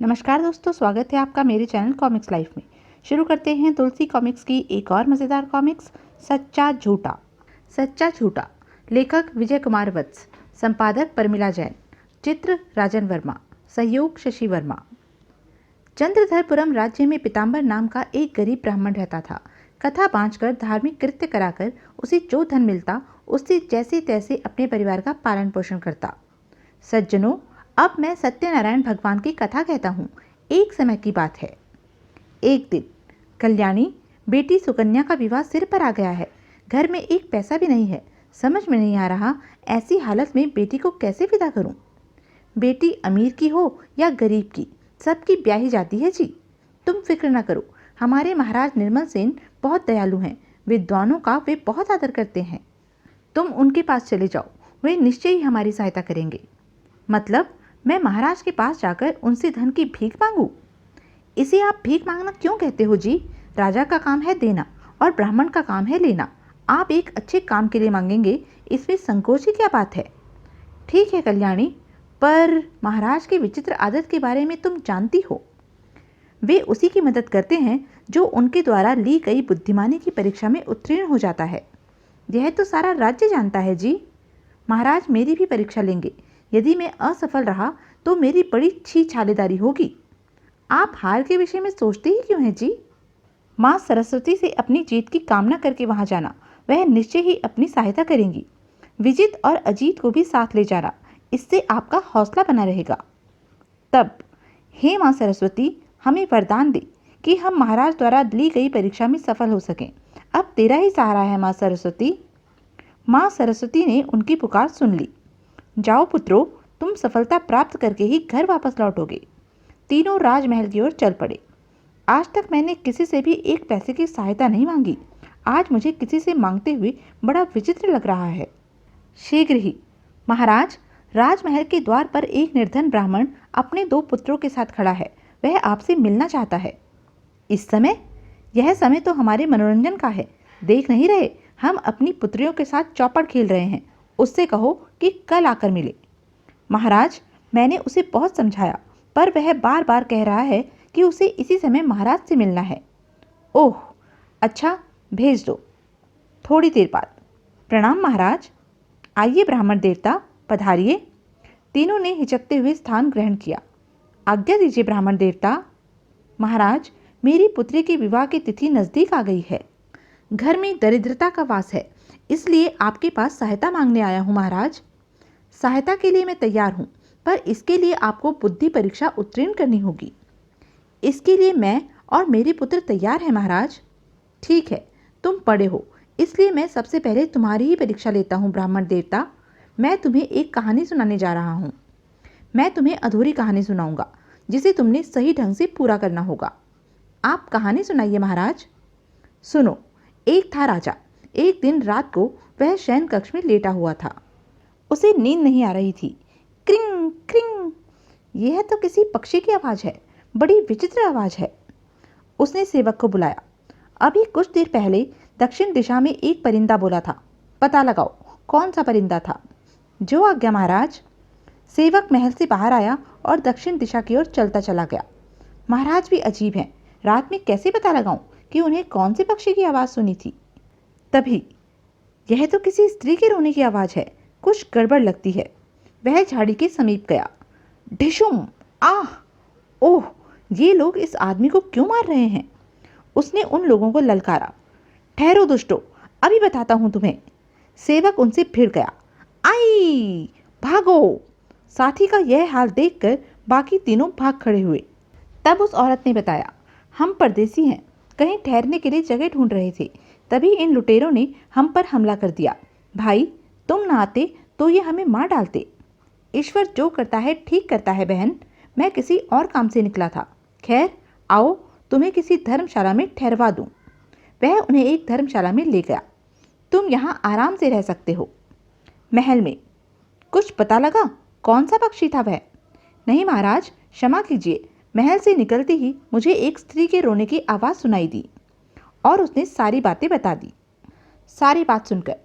नमस्कार दोस्तों, स्वागत है आपका मेरे चैनल कॉमिक्स लाइफ में। शुरू करते हैं तुलसी कॉमिक्स की एक और मज़ेदार कॉमिक्स, सच्चा झूठा। सच्चा झूठा, लेखक विजय कुमार वत्स, संपादक परमिला जैन, चित्र राजन वर्मा, सहयोग शशि वर्मा। चंद्रधरपुरम राज्य में पीताम्बर नाम का एक गरीब ब्राह्मण रहता था। कथा बाँचकर धार्मिक कृत्य कराकर उसे जो धन मिलता उससे जैसे तैसे अपने परिवार का पालन पोषण करता। सज्जनों, अब मैं सत्यनारायण भगवान की कथा कहता हूँ। एक समय की बात है। एक दिन कल्याणी, बेटी सुकन्या का विवाह सिर पर आ गया है। घर में एक पैसा भी नहीं है। समझ में नहीं आ रहा ऐसी हालत में बेटी को कैसे विदा करूं। बेटी अमीर की हो या गरीब की, सबकी ब्याही जाती है जी। तुम फिक्र न करो, हमारे महाराज निर्मल सेन बहुत दयालु हैं। विद्वानों का वे बहुत आदर करते हैं। तुम उनके पास चले जाओ, वे निश्चय ही हमारी सहायता करेंगे। मतलब मैं महाराज के पास जाकर उनसे धन की भीख मांगू? इसे आप भीख मांगना क्यों कहते हो जी? राजा का काम है देना और ब्राह्मण का काम है लेना। आप एक अच्छे काम के लिए मांगेंगे, इसमें संकोच की क्या बात है? ठीक है कल्याणी, पर महाराज की विचित्र आदत के बारे में तुम जानती हो। वे उसी की मदद करते हैं जो उनके द्वारा ली गई बुद्धिमानी की परीक्षा में उत्तीर्ण हो जाता है। यह तो सारा राज्य जानता है जी। महाराज मेरी भी परीक्षा लेंगे। यदि मैं असफल रहा तो मेरी बड़ी छीछालेदारी होगी। आप हार के विषय में सोचते ही क्यों हैं जी? माँ सरस्वती से अपनी जीत की कामना करके वहां जाना, वह निश्चय ही अपनी सहायता करेंगी। विजित और अजीत को भी साथ ले जाना, इससे आपका हौसला बना रहेगा। तब हे माँ सरस्वती, हमें वरदान दे कि हम महाराज द्वारा ली गई परीक्षा में सफल हो सकें। अब तेरा ही सहारा है माँ सरस्वती। माँ सरस्वती ने उनकी पुकार सुन ली। जाओ पुत्रों, तुम सफलता प्राप्त करके ही घर वापस लौटोगे। तीनों राजमहल की ओर चल पड़े। आज तक मैंने किसी से भी एक पैसे की सहायता नहीं मांगी। आज मुझे किसी से मांगते हुए बड़ा विचित्र लग रहा है। शीघ्र ही महाराज, राजमहल के द्वार पर एक निर्धन ब्राह्मण अपने 2 पुत्रों के साथ खड़ा है। वह आपसे मिलना चाहता है। इस समय? यह समय तो हमारे मनोरंजन का है। देख नहीं रहे, हम अपनी पुत्रियों के साथ चौपड़ खेल रहे हैं। उससे कहो कि कल आकर मिले। महाराज, मैंने उसे बहुत समझाया, पर वह बार बार कह रहा है कि उसे इसी समय महाराज से मिलना है। ओह अच्छा, भेज दो। थोड़ी देर बाद, प्रणाम महाराज। आइए ब्राह्मण देवता, पधारिए। तीनों ने हिचकते हुए स्थान ग्रहण किया। आज्ञा दीजिए ब्राह्मण देवता। महाराज, मेरी पुत्री की विवाह की तिथि नजदीक आ गई है। घर में दरिद्रता का वास है, इसलिए आपके पास सहायता मांगने आया हूँ महाराज। सहायता के लिए मैं तैयार हूँ, पर इसके लिए आपको बुद्धि परीक्षा उत्तीर्ण करनी होगी। इसके लिए मैं और मेरे पुत्र तैयार हैं महाराज। ठीक है, तुम पढ़े हो, इसलिए मैं सबसे पहले तुम्हारी ही परीक्षा लेता हूँ ब्राह्मण देवता। मैं तुम्हें एक कहानी सुनाने जा रहा हूँ। मैं तुम्हें अधूरी कहानी सुनाऊंगा, जिसे तुमने सही ढंग से पूरा करना होगा। आप कहानी सुनाइए महाराज। सुनो, एक था राजा। एक दिन रात को वह शयन कक्ष में लेटा हुआ था। उसे नींद नहीं आ रही थी। क्रिंग क्रिंग, यह तो किसी पक्षी की आवाज है। बड़ी विचित्र आवाज है। उसने सेवक को बुलाया। अभी कुछ देर पहले दक्षिण दिशा में एक परिंदा बोला था। पता लगाओ कौन सा परिंदा था। जो आज्ञा महाराज। सेवक महल से बाहर आया और दक्षिण दिशा की ओर चलता चला गया। महाराज भी अजीब हैं, रात में कैसे पता लगाऊं कि उन्हें कौन से पक्षी की आवाज़ सुनी थी। तभी, यह तो किसी स्त्री के रोने की आवाज़ है। कुछ गड़बड़ लगती है। वह झाड़ी के समीप गया। ढिशुम! आह! ओह! ये लोग इस आदमी को क्यों मार रहे हैं? उसने उन लोगों को ललकारा। ठहरो दुष्टो, अभी बताता हूं तुम्हें। सेवक उनसे भिड़ गया। आई! भागो! साथी का यह हाल देखकर बाकी तीनों भाग खड़े हुए। तब उस औरत ने बताया, हम परदेसी हैं, कहीं ठहरने के लिए जगह ढूंढ रहे थे। तभी इन लुटेरों ने हम पर हमला कर दिया। भाई, तुम ना आते तो ये हमें मार डालते। ईश्वर जो करता है ठीक करता है बहन। मैं किसी और काम से निकला था। खैर, आओ तुम्हें किसी धर्मशाला में ठहरवा दूं। वह उन्हें एक धर्मशाला में ले गया। तुम यहाँ आराम से रह सकते हो। महल में कुछ पता लगा कौन सा पक्षी था वह? नहीं महाराज, क्षमा कीजिए। महल से निकलते ही मुझे एक स्त्री के रोने की आवाज़ सुनाई दी और उसने सारी बातें बता दी। सारी बात सुनकर,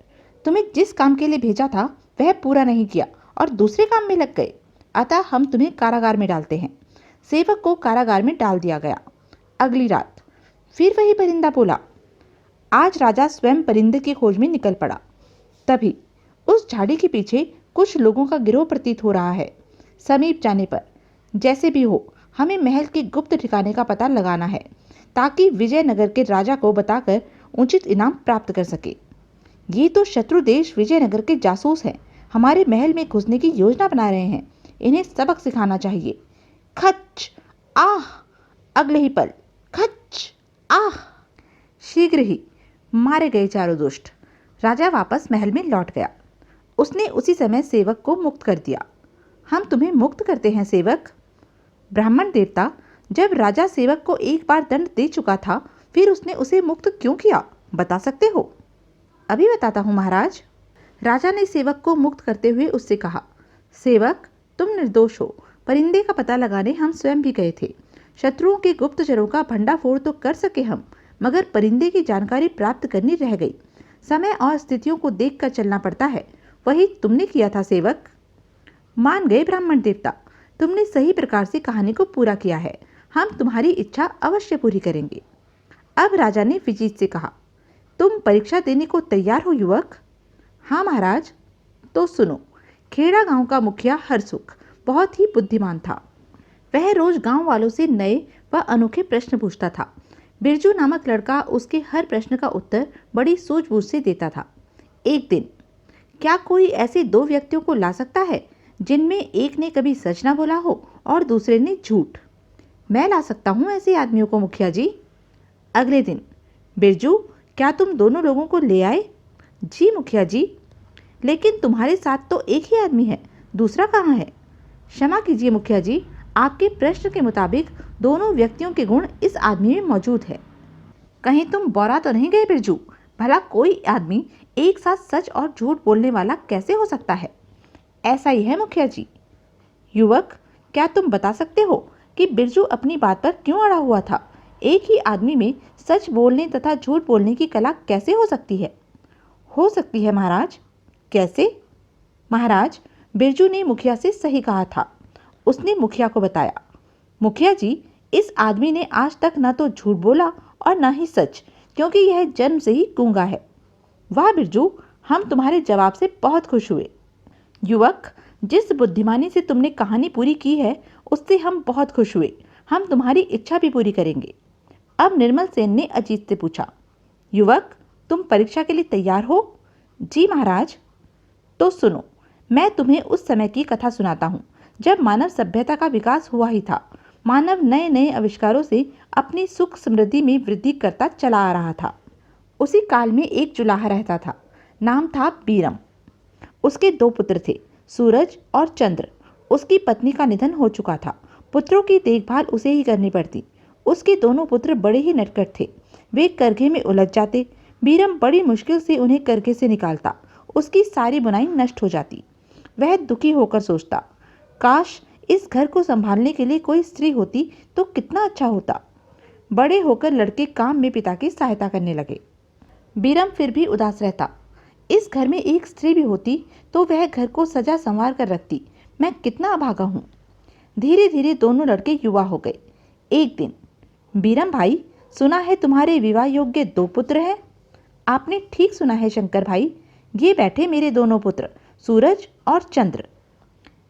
तुम्हें जिस काम के लिए भेजा था वह पूरा नहीं किया और दूसरे काम में लग गए, अतः हम तुम्हें कारागार में डालते हैं। सेवक को कारागार में डाल दिया गया। अगली रात फिर वही परिंदा बोला। आज राजा स्वयं परिंदे की खोज में निकल पड़ा। तभी उस झाड़ी के पीछे कुछ लोगों का गिरोह प्रतीत हो रहा है। समीप जाने पर जैसे भी हो हमें महल के गुप्त ठिकाने का पता लगाना है, ताकि विजयनगर के राजा को बताकर उचित इनाम प्राप्त कर सके। ये तो शत्रु देश विजयनगर के जासूस हैं, हमारे महल में घुसने की योजना बना रहे हैं। इन्हें सबक सिखाना चाहिए। खच आह! अगले ही पल खच आह! शीघ्र ही मारे गए चारों दुष्ट। राजा वापस महल में लौट गया। उसने उसी समय सेवक को मुक्त कर दिया। हम तुम्हें मुक्त करते हैं सेवक। ब्राह्मण देवता, जब राजा सेवक को एक बार दंड दे चुका था, फिर उसने उसे मुक्त क्यों किया, बता सकते हो? अभी बताता हूँ महाराज। राजा ने सेवक को मुक्त करते हुए उससे कहा, सेवक तुम निर्दोष हो। परिंदे का पता लगाने हम स्वयं भी गए थे। शत्रुओं के गुप्तचरों का भंडाफोड़ तो कर सके हम, मगर परिंदे की जानकारी प्राप्त करनी रह गई। समय और स्थितियों को देखकर चलना पड़ता है। वही तुमने किया था सेवक। मान गए ब्राह्मण देवता, तुमने सही प्रकार से कहानी को पूरा किया है। हम तुम्हारी इच्छा अवश्य पूरी करेंगे। अब राजा ने विजीत से कहा, तुम परीक्षा देने को तैयार हो युवक? हाँ महाराज। तो सुनो, खेड़ा गांव का मुखिया हरसुख बहुत ही बुद्धिमान था। वह रोज गांव वालों से नए व अनोखे प्रश्न पूछता था। बिरजू नामक लड़का उसके हर प्रश्न का उत्तर बड़ी सूझबूझ से देता था। एक दिन, क्या कोई ऐसे दो व्यक्तियों को ला सकता है जिनमें एक ने कभी सच ना बोला हो और दूसरे ने झूठ? मैं ला सकता हूँ ऐसे आदमियों को मुखिया जी। अगले दिन, बिरजू क्या तुम दोनों लोगों को ले आए? जी मुखिया जी। लेकिन तुम्हारे साथ तो एक ही आदमी है, दूसरा कहाँ है? क्षमा कीजिए मुखिया जी, आपके प्रश्न के मुताबिक दोनों व्यक्तियों के गुण इस आदमी में मौजूद है। कहीं तुम बौरा तो नहीं गए बिरजू? भला कोई आदमी एक साथ सच और झूठ बोलने वाला कैसे हो सकता है? ऐसा ही है मुखिया जी। युवक, क्या तुम बता सकते हो कि बिरजू अपनी बात पर क्यों अड़ा हुआ था? एक ही आदमी में सच बोलने तथा झूठ बोलने की कला कैसे हो सकती है? हो सकती है महाराज। कैसे? महाराज, बिरजू ने मुखिया से सही कहा था। उसने मुखिया को बताया, मुखिया जी, इस आदमी ने आज तक न तो झूठ बोला और न ही सच, क्योंकि यह जन्म से ही गूंगा है। वाह बिरजू, हम तुम्हारे जवाब से बहुत खुश हुए। युवक, जिस बुद्धिमानी से तुमने कहानी पूरी की है उससे हम बहुत खुश हुए। हम तुम्हारी इच्छा भी पूरी करेंगे। अब निर्मल सेन ने अजीत से पूछा, युवक, तुम परीक्षा के लिए तैयार हो? जी महाराज। तो सुनो, मैं तुम्हें उस समय की कथा सुनाता हूँ जब मानव सभ्यता का विकास हुआ ही था। मानव नए नए आविष्कारों से अपनी सुख समृद्धि में वृद्धि करता चला आ रहा था। उसी काल में एक जुलाहा रहता था। नाम था बीरम। उसके दो पुत्र थे, सूरज और चंद्र। उसकी पत्नी का निधन हो चुका था। पुत्रों की देखभाल उसे ही करनी पड़ती। उसके दोनों पुत्र बड़े ही नटखट थे। वे करघे में उलझ जाते। बीरम बड़ी मुश्किल से उन्हें करघे से निकालता। उसकी सारी बुनाई नष्ट हो जाती। वह दुखी होकर सोचता, काश इस घर को संभालने के लिए कोई स्त्री होती तो कितना अच्छा होता। बड़े होकर लड़के काम में पिता की सहायता करने लगे। बीरम फिर भी उदास रहता। इस घर में एक स्त्री भी होती तो वह घर को सजा संवार कर रखती। मैं कितना अभागा हूँ। धीरे धीरे दोनों लड़के युवा हो गए। एक दिन, बीरम भाई, सुना है तुम्हारे विवाह योग्य दो पुत्र हैं? आपने ठीक सुना है शंकर भाई, ये बैठे मेरे दोनों पुत्र, सूरज और चंद्र।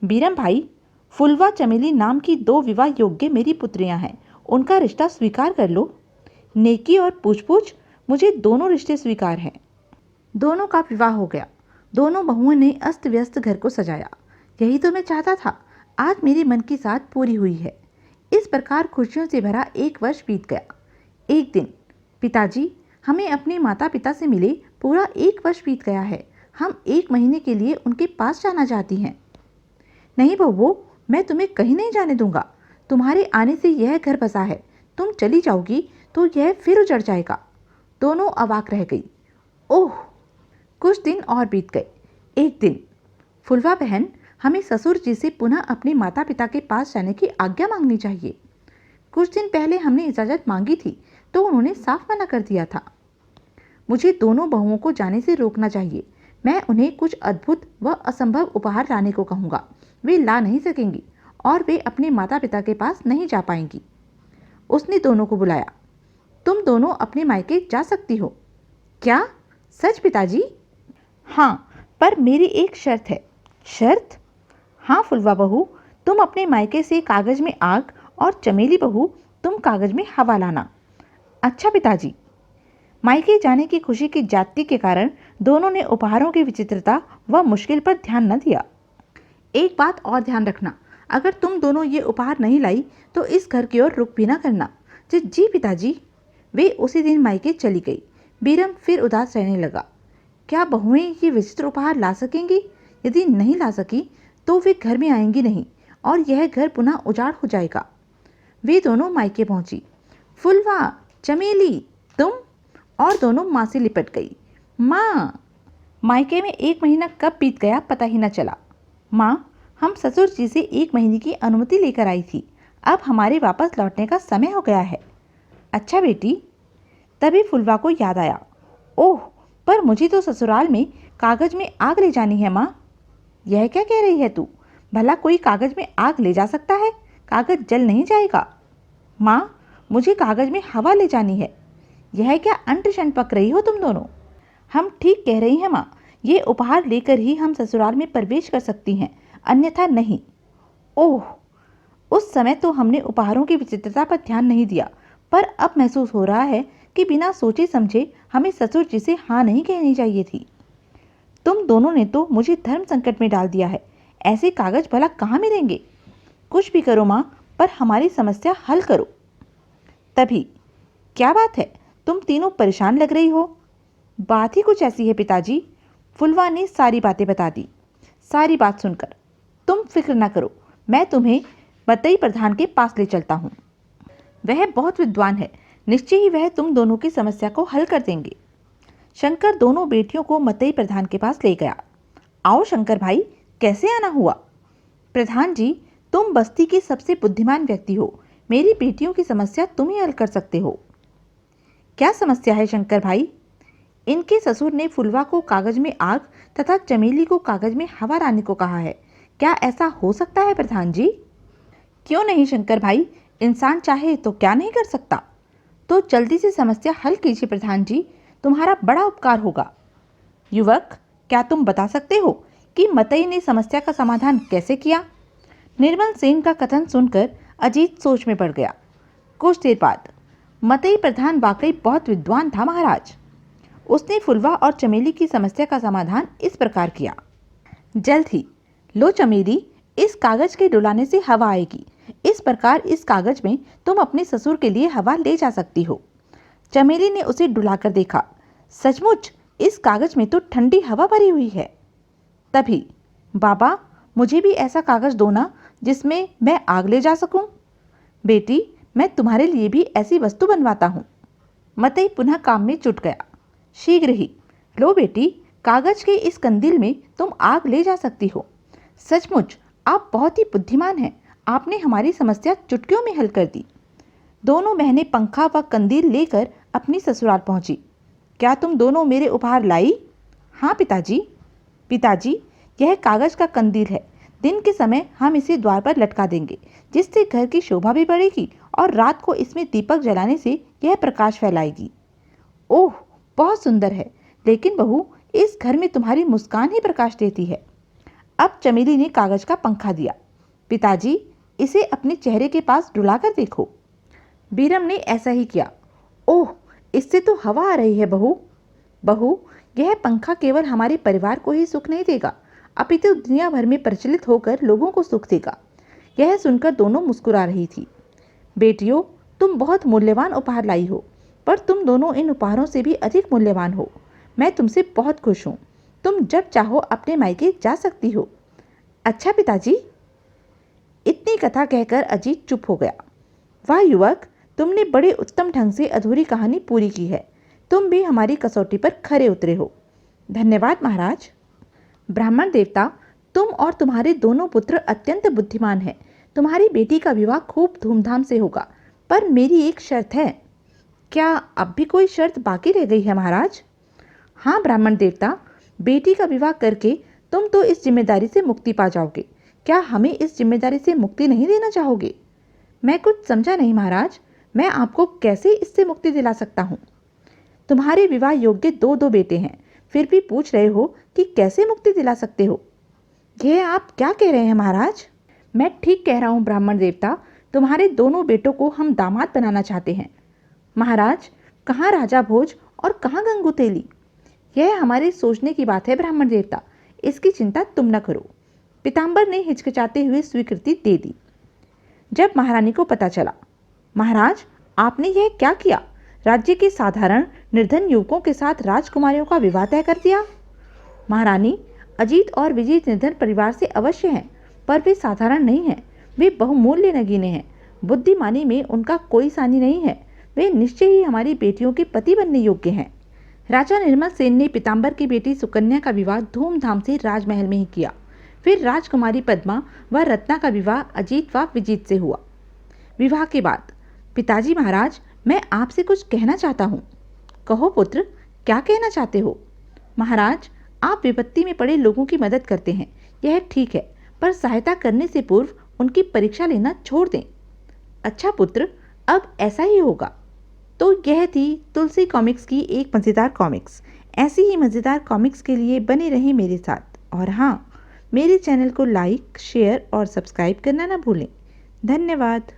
बीरम भाई, फुलवा चमेली नाम की दो विवाह योग्य मेरी पुत्रियां हैं। उनका रिश्ता स्वीकार कर लो। नेकी और पूछ पूछ, मुझे दोनों रिश्ते स्वीकार हैं। दोनों का विवाह हो गया। दोनों बहुओं ने अस्त व्यस्त घर को सजाया। यही तो मैं चाहता था। आज मेरी मन की साथ पूरी हुई है। इस प्रकार खुशियों से भरा एक वर्ष बीत गया। एक दिन, पिताजी, हमें अपने माता पिता से मिले पूरा एक वर्ष बीत गया है। हम एक महीने के लिए उनके पास जाना चाहती हैं। नहीं बहू, मैं तुम्हें कहीं नहीं जाने दूंगा। तुम्हारे आने से यह घर बसा है। तुम चली जाओगी तो यह फिर उजड़ जाएगा। दोनों अवाक रह गई। ओह! कुछ दिन और बीत गए। एक दिन, फुलवा बहन, हमें ससुर जी से पुनः अपने माता पिता के पास जाने की आज्ञा मांगनी चाहिए। कुछ दिन पहले हमने इजाज़त मांगी थी तो उन्होंने साफ मना कर दिया था। मुझे दोनों बहुओं को जाने से रोकना चाहिए। मैं उन्हें कुछ अद्भुत व असंभव उपहार लाने को कहूँगा। वे ला नहीं सकेंगी और वे अपने माता पिता के पास नहीं जा पाएंगी। उसने दोनों को बुलाया। तुम दोनों अपने मायके जा सकती हो। क्या? सच पिताजी? हाँ, पर मेरी एक शर्त है। शर्त? हाँ फुलवा बहू, तुम अपने मायके से कागज में आग और चमेली बहू तुम कागज में हवा लाना। अच्छा पिताजी। मायके जाने की खुशी की जाति के कारण दोनों ने उपहारों की विचित्रता व मुश्किल पर ध्यान न दिया। एक बात और ध्यान रखना, अगर तुम दोनों ये उपहार नहीं लाई तो इस घर की ओर रुख भी ना करना। जी पिताजी। वे उसी दिन मायके चली गई। बीरम फिर उदास रहने लगा। क्या बहुएं ये विचित्र उपहार ला सकेंगी? यदि नहीं ला सकी तो वे घर में आएंगी नहीं और यह घर पुनः उजाड़ हो जाएगा। वे दोनों मायके पहुंची। फुलवा, चमेली, तुम? और दोनों माँ से लिपट गई। माँ! मायके में 1 महीना कब बीत गया पता ही न चला। माँ, हम ससुर जी से 1 महीने की अनुमति लेकर आई थी। अब हमारे वापस लौटने का समय हो गया है। अच्छा बेटी। तभी फुलवा को याद आया। ओह, पर मुझे तो ससुराल में कागज में आग ले जानी है माँ। यह क्या कह रही है तू? भला कोई कागज में आग ले जा सकता है? कागज जल नहीं जाएगा। माँ, मुझे कागज में हवा ले जानी है। यह क्या अंट शंट पक रही हो तुम दोनों? हम ठीक कह रही हैं माँ, ये उपहार लेकर ही हम ससुराल में प्रवेश कर सकती हैं, अन्यथा नहीं। ओह, उस समय तो हमने उपहारों की विचित्रता पर ध्यान नहीं दिया, पर अब महसूस हो रहा है कि बिना सोचे समझे हमें ससुर जी से हाँ नहीं कहनी चाहिए थी। तुम दोनों ने तो मुझे धर्म संकट में डाल दिया है। ऐसे कागज भला कहाँ मिलेंगे? कुछ भी करो माँ, पर हमारी समस्या हल करो। तभी, क्या बात है, तुम तीनों परेशान लग रही हो? बात ही कुछ ऐसी है पिताजी। फुलवा ने सारी बातें बता दी। सारी बात सुनकर, तुम फिक्र ना करो, मैं तुम्हें मतई प्रधान के पास ले चलता हूँ। वह बहुत विद्वान है, निश्चय ही वह तुम दोनों की समस्या को हल कर देंगे। शंकर दोनों बेटियों को मतई प्रधान के पास ले गया। आओ शंकर भाई, कैसे आना हुआ? प्रधान जी, तुम बस्ती के सबसे बुद्धिमान व्यक्ति हो, मेरी बेटियों की समस्या तुम ही हल कर सकते हो। क्या समस्या है शंकर भाई? इनके ससुर ने फुलवा को कागज में आग तथा चमेली को कागज में हवा लाने को कहा है। क्या ऐसा हो सकता है प्रधान जी? क्यों नहीं शंकर भाई, इंसान चाहे तो क्या नहीं कर सकता। तो जल्दी से समस्या हल कीजिए प्रधान जी, तुम्हारा बड़ा उपकार होगा। युवक, क्या तुम बता सकते हो कि मतई ने समस्या का समाधान कैसे किया? निर्मल सेन का कथन सुनकर अजीत सोच में पड़ गया। कुछ देर बाद, मतई प्रधान वाकई बहुत विद्वान था महाराज। उसने फुलवा और चमेली की समस्या का समाधान इस प्रकार किया। जल्द ही, लो चमेली, इस कागज के डुलाने से हवा आएगी। इस प्रकार इस कागज में तुम अपने ससुर के लिए हवा ले जा सकती हो। चमेली ने उसे डुलाकर देखा। सचमुच इस कागज में तो ठंडी हवा भरी हुई है। तभी, बाबा, मुझे भी ऐसा कागज दो ना जिसमें मैं आग ले जा सकूं। बेटी, मैं तुम्हारे लिए भी ऐसी वस्तु बनवाता हूँ। मतई पुनः काम में जुट गया। शीघ्र ही, लो बेटी, कागज के इस कंदील में तुम आग ले जा सकती हो। सचमुच आप बहुत ही बुद्धिमान हैं, आपने हमारी समस्या चुटकियों में हल कर दी। दोनों बहनें पंखा व कंदील लेकर अपनी ससुराल पहुंची। क्या तुम दोनों मेरे उपहार लाई? हाँ पिताजी। पिताजी, यह कागज का कंदील है। दिन के समय हम इसे द्वार पर लटका देंगे, जिससे घर की शोभा भी बढ़ेगी और रात को इसमें दीपक जलाने से यह प्रकाश फैलाएगी। ओह, बहुत सुंदर है, लेकिन बहू, इस घर में तुम्हारी मुस्कान ही प्रकाश देती है। अब चमेली ने कागज का पंखा दिया। पिताजी, इसे अपने चेहरे के पास डुलाकर देखो। बीरम ने ऐसा ही किया। ओह, इससे तो हवा आ रही है बहू। बहू, यह पंखा केवल हमारे परिवार को ही सुख नहीं देगा, अपितु दुनिया भर में प्रचलित होकर लोगों को सुख देगा। यह सुनकर दोनों मुस्कुरा रही थी। बेटियों, तुम बहुत मूल्यवान उपहार लाई हो, पर तुम दोनों इन उपहारों से भी अधिक मूल्यवान हो। मैं तुमसे बहुत खुश हूँ। तुम जब चाहो अपने मायके जा सकती हो। अच्छा पिताजी। इतनी कथा कहकर अजीत चुप हो गया। वाह युवक, तुमने बड़े उत्तम ढंग से अधूरी कहानी पूरी की है। तुम भी हमारी कसौटी पर खरे उतरे हो। धन्यवाद महाराज। ब्राह्मण देवता, तुम और तुम्हारे दोनों पुत्र अत्यंत बुद्धिमान हैं। तुम्हारी बेटी का विवाह खूब धूमधाम से होगा, पर मेरी एक शर्त है। क्या अब भी कोई शर्त बाकी रह गई है महाराज? हाँ ब्राह्मण देवता, बेटी का विवाह करके तुम तो इस जिम्मेदारी से मुक्ति पा जाओगे क्या हमें इस जिम्मेदारी से मुक्ति नहीं देना चाहोगे? मैं कुछ समझा नहीं महाराज, मैं आपको कैसे इससे मुक्ति दिला सकता हूँ? तुम्हारे विवाह योग्य दो दो बेटे हैं, फिर भी पूछ रहे हो कि कैसे मुक्ति दिला सकते हो? यह आप क्या कह रहे हैं महाराज? मैं ठीक कह रहा हूँ ब्राह्मण देवता, तुम्हारे दोनों बेटों को हम दामाद बनाना चाहते हैं। महाराज, कहाँ राजा भोज और कहाँ गंगू तेली? यह हमारे सोचने की बात है ब्राह्मण देवता, इसकी चिंता तुम न करो। पीताम्बर ने हिचकिचाते हुए स्वीकृति दे दी। जब महारानी को पता चला, महाराज आपने यह क्या किया? राज्य के साधारण निर्धन युवकों के साथ राजकुमारियों का विवाह तय कर दिया। महारानी, अजीत और विजीत निर्धन परिवार से अवश्य हैं, पर वे साधारण नहीं हैं, वे बहुमूल्य नगीने हैं। बुद्धिमानी में उनका कोई सानी नहीं है, वे निश्चय ही हमारी बेटियों के पति बनने योग्य हैं। राजा निर्मल सेन ने पीताम्बर की बेटी सुकन्या का विवाह धूमधाम से राजमहल में ही किया। फिर राजकुमारी पद्मा व रत्ना का विवाह अजीत व विजीत से हुआ। विवाह के बाद पिताजी महाराज, मैं आपसे कुछ कहना चाहता हूँ। कहो पुत्र, क्या कहना चाहते हो? महाराज, आप विपत्ति में पड़े लोगों की मदद करते हैं, यह ठीक है, पर सहायता करने से पूर्व उनकी परीक्षा लेना छोड़ दें। अच्छा पुत्र, अब ऐसा ही होगा। तो यह थी तुलसी कॉमिक्स की एक मज़ेदार कॉमिक्स। ऐसी ही मज़ेदार कॉमिक्स के लिए बने रहें मेरे साथ, और हाँ, मेरे चैनल को लाइक, शेयर और सब्सक्राइब करना ना भूलें। धन्यवाद।